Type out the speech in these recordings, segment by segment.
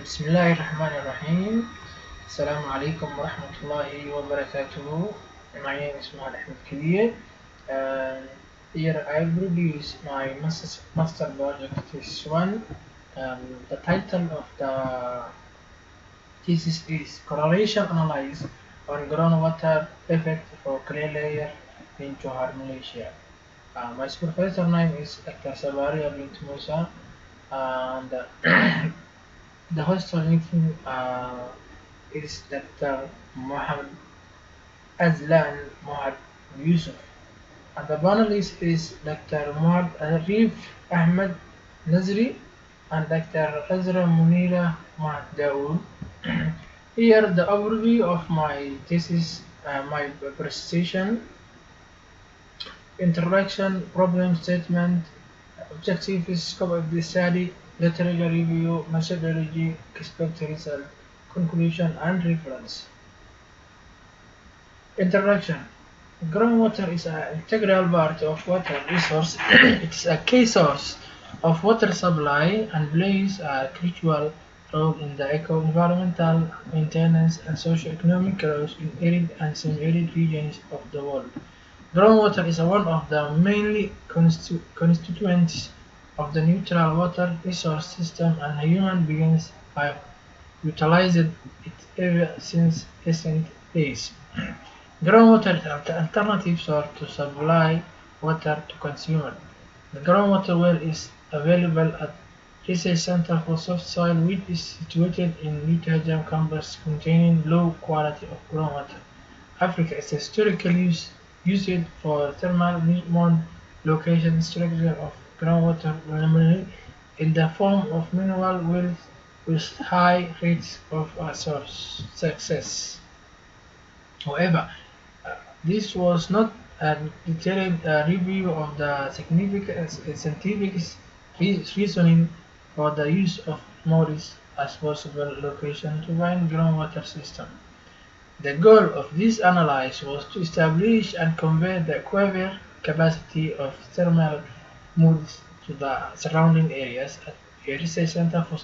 بسم الله الرحمن الرحيم. السلام عليكم ورحمة الله وبركاته. My name is Ahmed Kadiye, and here I produce my master project Thesis 1. The title of the thesis is Correlation Analysis on Groundwater Effect for Clay Layer in Johar, Malaysia. My supervisor name is Dr. Sabaria bint Musa, and the host of meeting is Dr. Mahad Azlan Mahad Yusuf, and the panelist is Dr. Mahad Arif Ahmed Nazri and Dr. Azra Munira Mahad Dawood. Here the overview of my thesis, my presentation, introduction, problem statement, objectives, scope of the study, literature review, methodology, expected result, conclusion, and reference. Introduction. Groundwater is an integral part of water resource. It is a key source of water supply and plays a crucial role in the eco-environmental maintenance and socio-economic growth in arid and semi-arid regions of the world. Groundwater is one of the mainly constituents of the natural water resource system, and human beings have utilized it ever since ancient days. Groundwater is an alternative source to supply water to consumers. The groundwater well is available at Research Center for Soft Soil, which is situated in UTHM campus containing low quality of groundwater. Africa is historically used for thermal mond location structure of groundwater, primarily in the form of mineral wells with high rates of success. However, this was not a detailed review of the scientific reasoning for the use of modes as possible location to find groundwater system. The goal of this analysis was to establish and compare the aquifer capacity of thermal modes to the surrounding areas at the Research Center for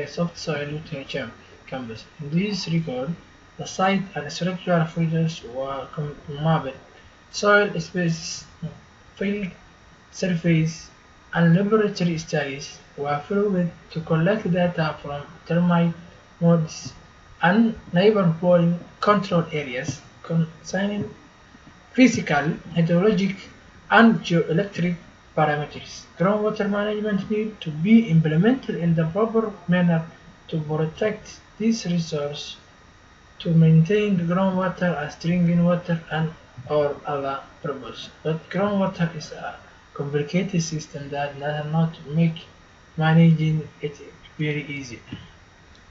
Soft Soil UTHM campus. In this record, the site and structural features were mapped. Soil species, field surface, and laboratory studies were followed to collect data from thermal modes and neighboring control areas concerning physical, hydrologic, and geoelectric parameters. Groundwater management needs to be implemented in the proper manner to protect this resource, to maintain the groundwater as drinking water and or other purpose. But groundwater is a complicated system that does not make managing it very easy.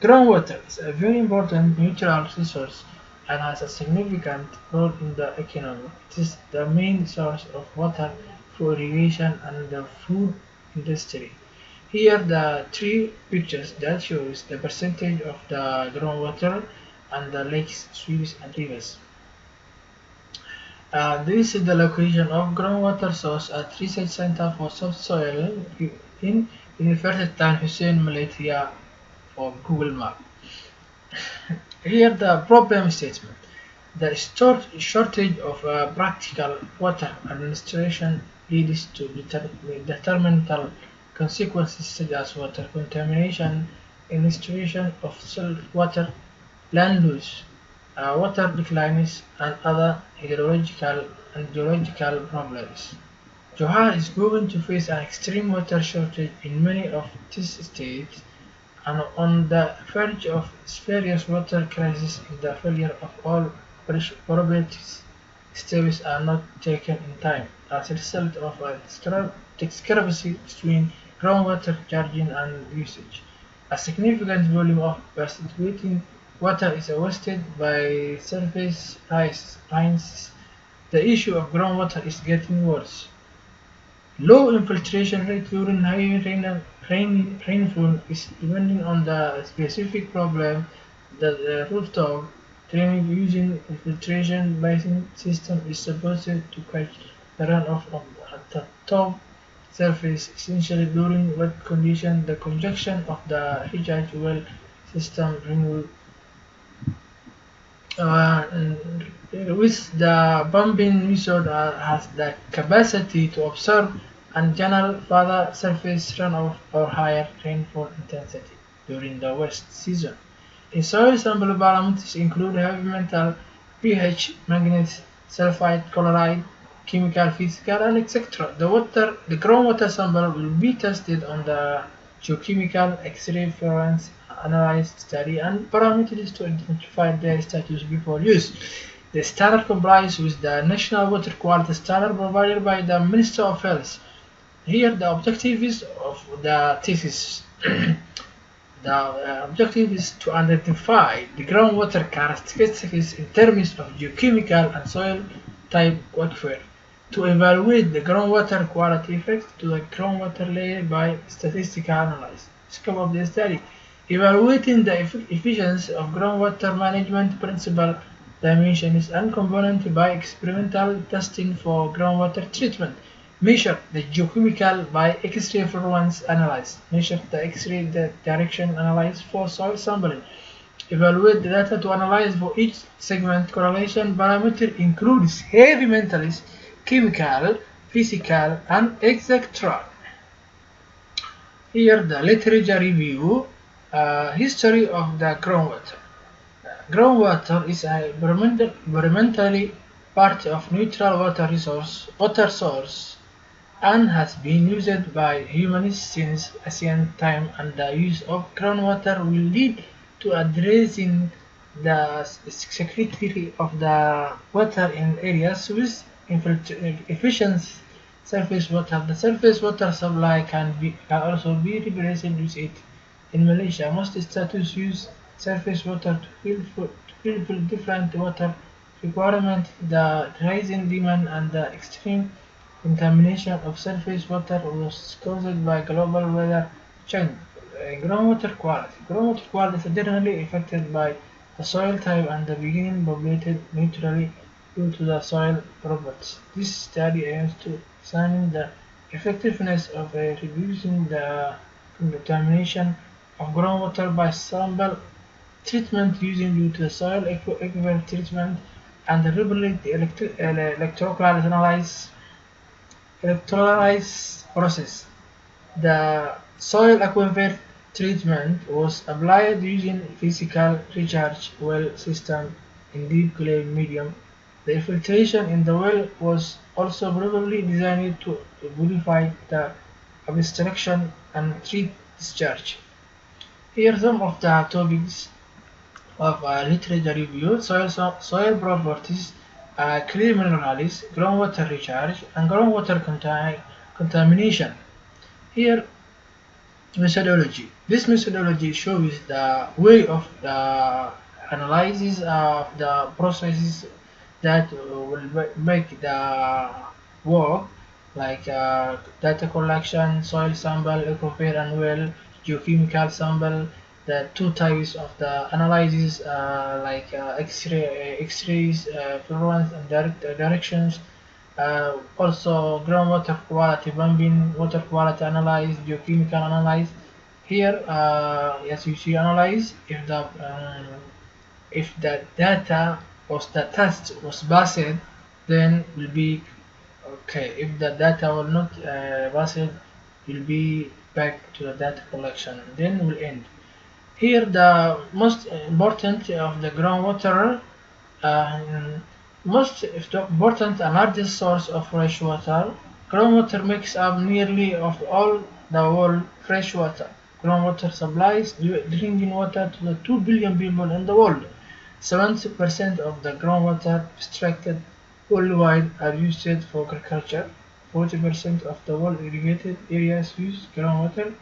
Groundwater is a very important natural resource and has a significant role in the economy. It is the main source of water for irrigation and the food industry. Here are the three pictures that shows the percentage of the groundwater and the lakes, streams, and rivers. This is the location of groundwater source at Research Center for Soft Soil in University Tan Hussein, Malaysia, for Google Map. Here the problem statement. The shortage of practical water administration leads to detrimental consequences such as water contamination, administration of salt water, land use, water declines, and other hydrological and geological problems. Johar is going to face an extreme water shortage in many of these states, and on the verge of serious water crisis if the failure of all probative steps are not taken in time, as a result of a discrepancy between groundwater charging and usage. A significant volume of precipitating water is wasted by surface lines. The issue of groundwater is getting worse. Low infiltration rate during high rainfall is depending on the specific problem. The rooftop drainage using infiltration basin system is supposed to catch the runoff at the top surface. Essentially, during wet conditions, the conjunction of the recharge well system renewal with the pumping method has the capacity to absorb and channel further surface runoff or higher rainfall intensity during the wet season. In soil sample parameters include heavy metal, pH, manganese, sulfide, chloride, chemical, physical, and etc. The groundwater sample will be tested on the geochemical X-ray fluorescence analyze, study, and parameters to identify their status before use. The standard complies with the national water quality standard provided by the Minister of Health. Here, the objective is of the thesis. The objective is to identify the groundwater characteristics in terms of geochemical and soil type aquifer, to evaluate the groundwater quality effect to the groundwater layer by statistical analysis. Scope of the study: evaluating the efficiency of groundwater management principal dimensions and components by experimental testing for groundwater treatment. Measure the geochemical by X-ray fluorescence analysis. Measure the X-ray direction analysis for soil sampling. Evaluate the data to analyze for each segment. Correlation parameter includes heavy metals, chemical, physical, and etc. Here the literature review. History of the groundwater. Groundwater is a environmentally part of neutral water source, and has been used by humans since ancient time, and the use of groundwater will lead to addressing the scarcity of the water in areas with efficient surface water. The surface water supply can also be replaced with it. In Malaysia, most states use surface water to fulfill different water requirements. The rising demand and the extreme contamination of surface water was caused by global weather change. Groundwater quality. Groundwater quality is generally affected by the soil type and the beginning populated neutrally due to the soil properties. This study aims to examine the effectiveness of reducing the contamination of groundwater by sample treatment using due to the soil aquifer treatment and the electrolysis process. The soil aquifer treatment was applied using physical recharge well system in deep clay medium. The filtration in the well was also probably designed to purify the abstraction and treat discharge. Here some of the topics of literature review: soil properties, clear minerals, groundwater recharge, and groundwater contamination. Here, methodology. This methodology shows the way of the analysis of the processes that will make the work, like data collection, soil sample, aquifer and well, geochemical sample. The two types of the analysis, like X-rays, fluorescence and directions. Also groundwater quality pumping, water quality analysis, geochemical analysis. Here, as you see, analyze if the data or the test was passed, then will be okay. If the data will not pass, will be back to the data collection, then will end. Here, the most important of the groundwater, most important and largest source of fresh water. Groundwater makes up nearly of all the world fresh water. Groundwater supplies drinking water to the 2 billion people in the world. 70% of the groundwater extracted worldwide are used for agriculture. 40% of the world irrigated areas use groundwater.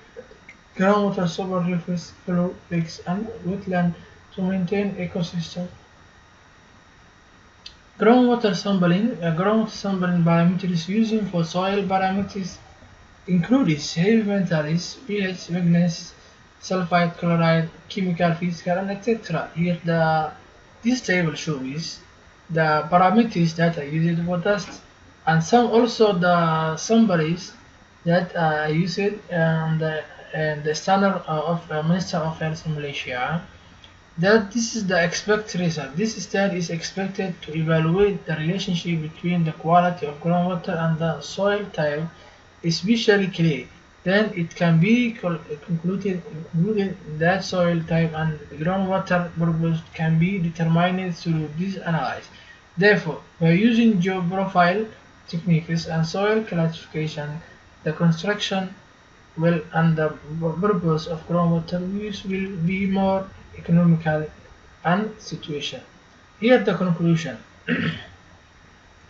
Groundwater super rivers, flow, lakes, and wetlands to maintain ecosystem. Groundwater sampling. Groundwater sampling parameters using for soil parameters includes heavy metals, pH, manganese, sulfide, chloride, chemical, physical, and etc. Here, this table shows the parameters that are used for test, and some also the samples that are used, and the standard of Minister of Health in Malaysia, that this is the expected result. This study is expected to evaluate the relationship between the quality of groundwater and the soil type, especially clay. Then it can be concluded that soil type and groundwater purpose can be determined through this analysis. Therefore, by using geoprofile techniques and soil classification, the construction well and the purpose of groundwater use will be more economical and situation. Here the conclusion.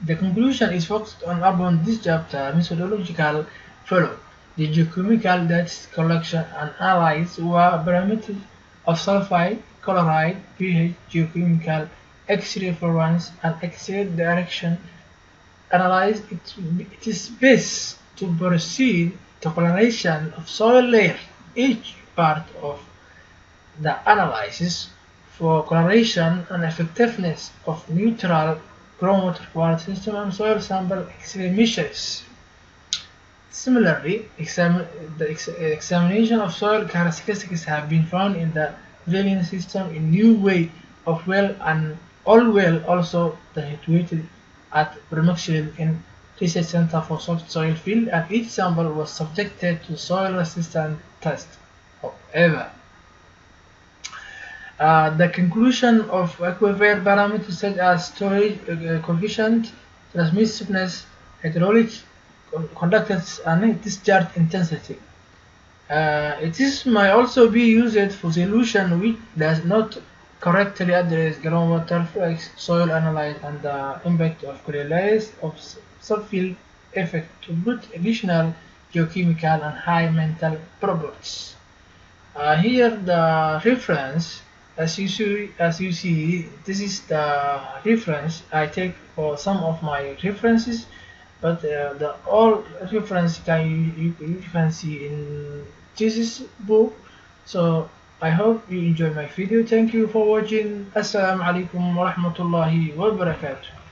The conclusion is focused on upon this chapter methodological follow. The geochemical data collection and analysis were parameters of sulfide, chloride, pH, geochemical, X-ray fluorescence, and X-ray direction analyze. It is best to proceed to coloration of soil layer. Each part of the analysis for coloration and effectiveness of neutral groundwater quality system and soil sample X-ray measures. Similarly, examination of soil characteristics have been found in the drilling system in new way of well and all well also situated at Brookshill in Research Center for Soft Soil Field, and each sample was subjected to soil resistance test. However, the conclusion of aquifer parameters such as storage coefficient, transmissiveness, hydraulic conductance, and discharge intensity. It may also be used for solution which does not correctly address groundwater flux, soil analysis, and the impact of correlates of subfield effect to put additional geochemical and high mental properties. Here the reference, as you see, this is the reference I take for some of my references, but the all reference you can see in this book. So I hope you enjoy my video. Thank you for watching. Assalamu alaikum wa rahmatullahi wa barakatuh.